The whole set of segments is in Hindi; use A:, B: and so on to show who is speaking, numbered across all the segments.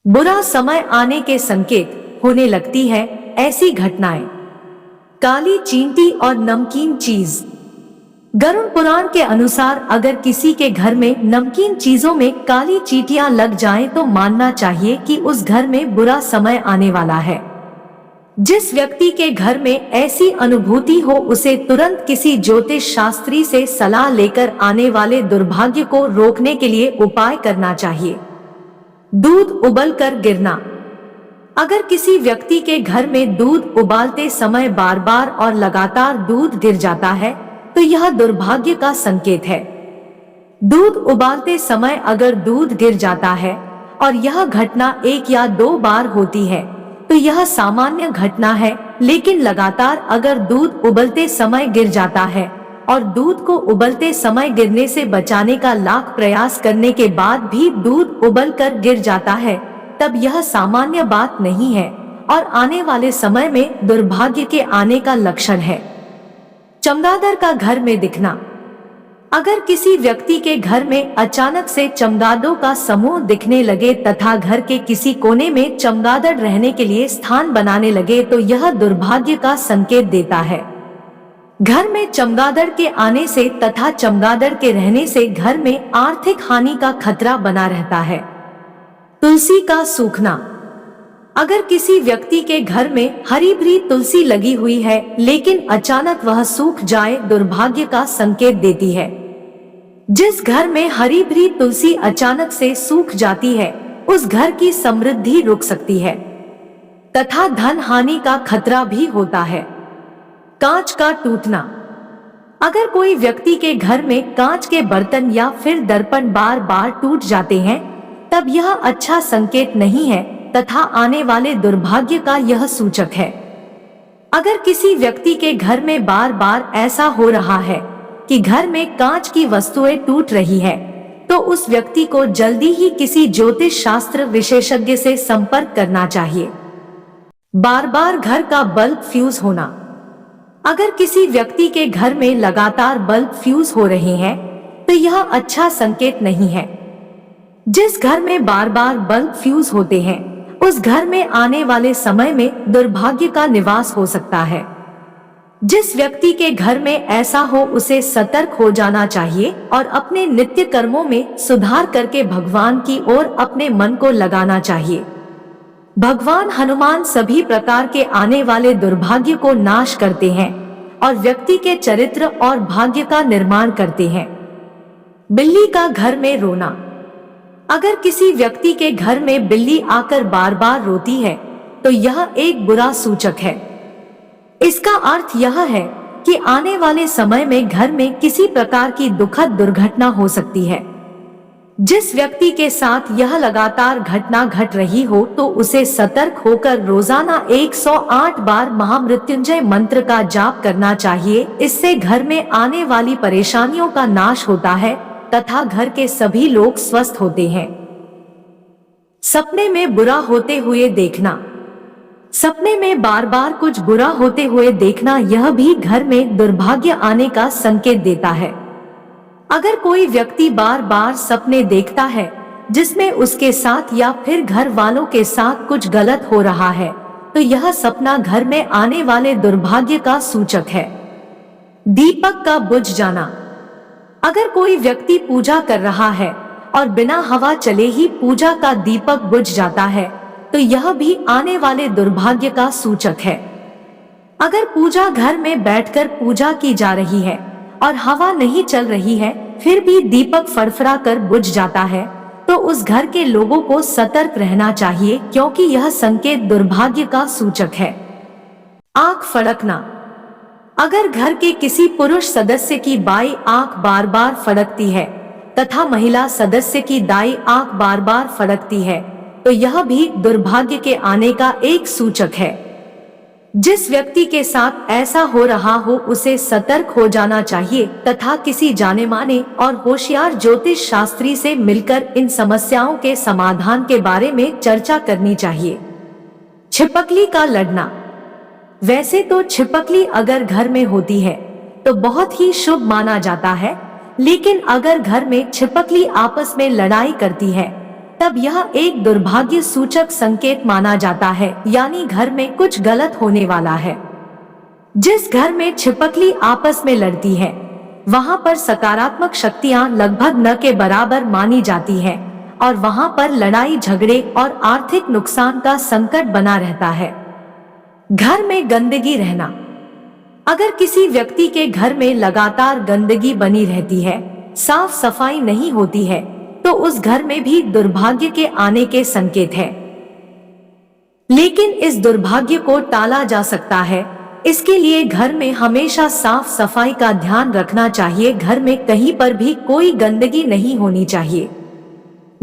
A: बुरा समय आने के संकेत होने लगती है ऐसी घटनाएं। काली चींटी और नमकीन चीज। गरुड़ पुराण के अनुसार अगर किसी के घर में नमकीन चीजों में काली चींटियां लग जाएं तो मानना चाहिए कि उस घर में बुरा समय आने वाला है। जिस व्यक्ति के घर में ऐसी अनुभूति हो उसे तुरंत किसी ज्योतिष शास्त्री से सलाह लेकर आने वाले दुर्भाग्य को रोकने के लिए उपाय करना चाहिए। दूध उबलकर गिरना। अगर किसी व्यक्ति के घर में दूध उबालते समय बार बार और लगातार दूध गिर जाता है तो यह दुर्भाग्य का संकेत है। दूध उबालते समय अगर दूध गिर जाता है और यह घटना 1 या 2 बार होती है तो यह सामान्य घटना है, लेकिन लगातार अगर दूध उबलते समय गिर जाता है और दूध को उबलते समय गिरने से बचाने का लाख प्रयास करने के बाद भी दूध उबल कर गिर जाता है, तब यह सामान्य बात नहीं है और आने वाले समय में दुर्भाग्य के आने का लक्षण है। चमगादड़ का घर में दिखना। अगर किसी व्यक्ति के घर में अचानक से चमगादड़ों का समूह दिखने लगे तथा घर के किसी कोने में चमगादड़ रहने के लिए स्थान बनाने लगे तो यह दुर्भाग्य का संकेत देता है। घर में चमगादड़ के आने से तथा चमगादड़ के रहने से घर में आर्थिक हानि का खतरा बना रहता है। तुलसी का सूखना। अगर किसी व्यक्ति के घर में हरी भरी तुलसी लगी हुई है लेकिन अचानक वह सूख जाए दुर्भाग्य का संकेत देती है। जिस घर में हरी भरी तुलसी अचानक से सूख जाती है उस घर की समृद्धि रुक सकती है तथा धन हानि का खतरा भी होता है। कांच का टूटना। अगर कोई व्यक्ति के घर में कांच के बर्तन या फिर दर्पण बार बार टूट जाते हैं तब यह अच्छा संकेत नहीं है तथा आने वाले दुर्भाग्य का यह सूचक है। अगर किसी व्यक्ति के घर में बार बार ऐसा हो रहा है कि घर में कांच की वस्तुएं टूट रही है तो उस व्यक्ति को जल्दी ही किसी ज्योतिष शास्त्र विशेषज्ञ से संपर्क करना चाहिए। बार बार घर का बल्ब फ्यूज होना। अगर किसी व्यक्ति के घर में लगातार बल्ब फ्यूज हो रहे हैं तो यह अच्छा संकेत नहीं है। जिस घर में बार बार बल्ब फ्यूज होते हैं उस घर में आने वाले समय में दुर्भाग्य का निवास हो सकता है। जिस व्यक्ति के घर में ऐसा हो उसे सतर्क हो जाना चाहिए और अपने नित्य कर्मों में सुधार करके भगवान की ओर अपने मन को लगाना चाहिए। भगवान हनुमान सभी प्रकार के आने वाले दुर्भाग्य को नाश करते हैं और व्यक्ति के चरित्र और भाग्य का निर्माण करते हैं। बिल्ली का घर में रोना। अगर किसी व्यक्ति के घर में बिल्ली आकर बार बार रोती है तो यह एक बुरा सूचक है। इसका अर्थ यह है कि आने वाले समय में घर में किसी प्रकार की दुखद दुर्घटना हो सकती है। जिस व्यक्ति के साथ यह लगातार घटना घट रही हो तो उसे सतर्क होकर रोजाना 108 बार महामृत्युंजय मंत्र का जाप करना चाहिए। इससे घर में आने वाली परेशानियों का नाश होता है तथा घर के सभी लोग स्वस्थ होते हैं। सपने में बुरा होते हुए देखना। सपने में बार बार कुछ बुरा होते हुए देखना यह भी घर में दुर्भाग्य आने का संकेत देता है। अगर कोई व्यक्ति बार बार सपने देखता है जिसमें उसके साथ या फिर घर वालों के साथ कुछ गलत हो रहा है तो यह सपना घर में आने वाले दुर्भाग्य का सूचक है। दीपक का बुझ जाना। अगर कोई व्यक्ति पूजा कर रहा है और बिना हवा चले ही पूजा का दीपक बुझ जाता है तो यह भी आने वाले दुर्भाग्य का सूचक है। अगर पूजा घर में बैठकर पूजा की जा रही है और हवा नहीं चल रही है फिर भी दीपक फड़फड़ा कर बुझ जाता है तो उस घर के लोगों को सतर्क रहना चाहिए क्योंकि यह संकेत दुर्भाग्य का सूचक है। आंख फड़कना। अगर घर के किसी पुरुष सदस्य की बाई आंख बार बार फड़कती है तथा महिला सदस्य की दाई आंख बार बार फड़कती है तो यह भी दुर्भाग्य के आने का एक सूचक है। जिस व्यक्ति के साथ ऐसा हो रहा हो उसे सतर्क हो जाना चाहिए तथा किसी जाने माने और होशियार ज्योतिष शास्त्री से मिलकर इन समस्याओं के समाधान के बारे में चर्चा करनी चाहिए। छिपकली का लड़ना। वैसे तो छिपकली अगर घर में होती है तो बहुत ही शुभ माना जाता है, लेकिन अगर घर में छिपकली आपस में लड़ाई करती है तब यह एक दुर्भाग्य सूचक संकेत माना जाता है, यानी घर में कुछ गलत होने वाला है। जिस घर में छिपकली आपस में लड़ती है, वहां पर सकारात्मक शक्तियां लगभग न के बराबर मानी जाती है और वहां पर लड़ाई झगड़े और आर्थिक नुकसान का संकट बना रहता है। घर में गंदगी रहना। अगर किसी व्यक्ति के घर में लगातार गंदगी बनी रहती है, साफ सफाई नहीं होती है, तो उस घर में भी दुर्भाग्य के आने के संकेत है। लेकिन इस दुर्भाग्य को टाला जा सकता है। इसके लिए घर में हमेशा साफ सफाई का ध्यान रखना चाहिए। घर में कहीं पर भी कोई गंदगी नहीं होनी चाहिए।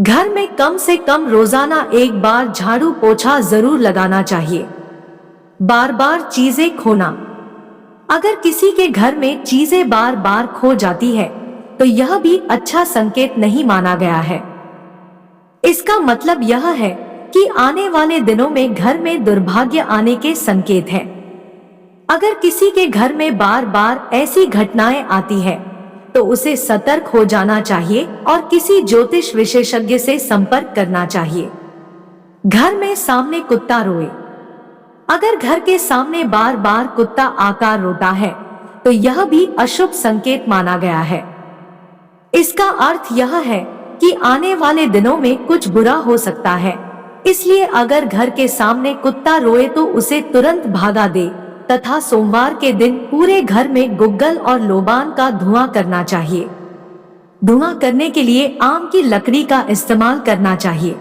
A: घर में कम से कम रोजाना एक बार झाड़ू पोछा जरूर लगाना चाहिए। बार बार चीजें खोना। अगर किसी के घर में चीजें बार बार खो जाती है, तो यह भी अच्छा संकेत नहीं माना गया है। इसका मतलब यह है कि आने वाले दिनों में घर में दुर्भाग्य आने के संकेत है। अगर किसी के घर में बार बार ऐसी घटनाएं आती है, तो उसे सतर्क हो जाना चाहिए और किसी ज्योतिष विशेषज्ञ से संपर्क करना चाहिए। घर में सामने कुत्ता रोए। अगर घर के सामने बार बार कुत्ता आकार रोता है, तो यह भी अशुभ संकेत माना गया है। इसका अर्थ यह है कि आने वाले दिनों में कुछ बुरा हो सकता है। इसलिए अगर घर के सामने कुत्ता रोए तो उसे तुरंत भागा दे तथा सोमवार के दिन पूरे घर में गुग्गल और लोबान का धुआं करना चाहिए। धुआं करने के लिए आम की लकड़ी का इस्तेमाल करना चाहिए।